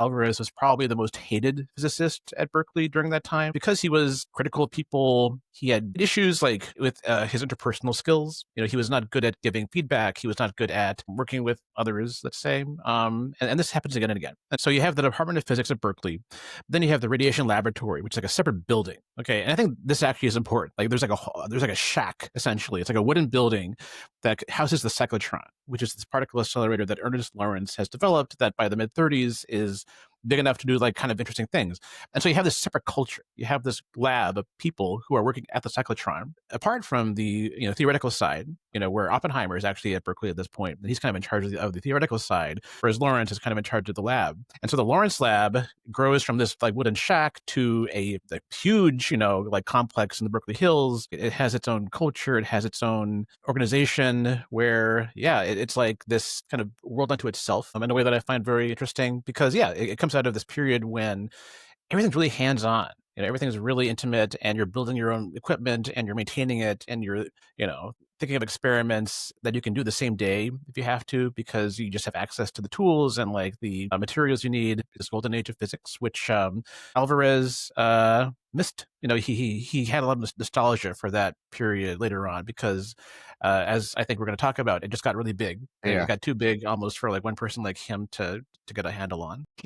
Alvarez was probably the most hated physicist at Berkeley during that time because he was critical of people. He had issues like with his interpersonal skills. He was not good at giving feedback. He was not good at working with others, let's say. And this happens again and again. And so you have the Department of Physics at Berkeley. Then you have the radiation laboratory, which is like a separate building. Okay. And I think this actually is important. Like there's like a shack, essentially. It's like a wooden building that houses the cyclotron, which is this particle accelerator that Ernest Lawrence has developed that by the mid 30s is big enough to do like kind of interesting things. And so you have this separate culture. You have this lab of people who are working at the cyclotron. Apart from the theoretical side, where Oppenheimer is actually at Berkeley at this point, and he's kind of in charge of the theoretical side, whereas Lawrence is kind of in charge of the lab. And so the Lawrence lab grows from this like wooden shack to a huge, like complex in the Berkeley Hills. It has its own culture. It has its own organization where, it's like this kind of world unto itself in a way that I find very interesting because, it comes out of this period when everything's really hands-on. Everything's really intimate and you're building your own equipment and you're maintaining it and you're, thinking of experiments that you can do the same day if you have to, because you just have access to the tools and like the materials you need, this golden age of physics, which Alvarez missed. He had a lot of nostalgia for that period later on because, as I think we're going to talk about, it just got really big. Yeah. It got too big almost for like one person like him to get a handle on.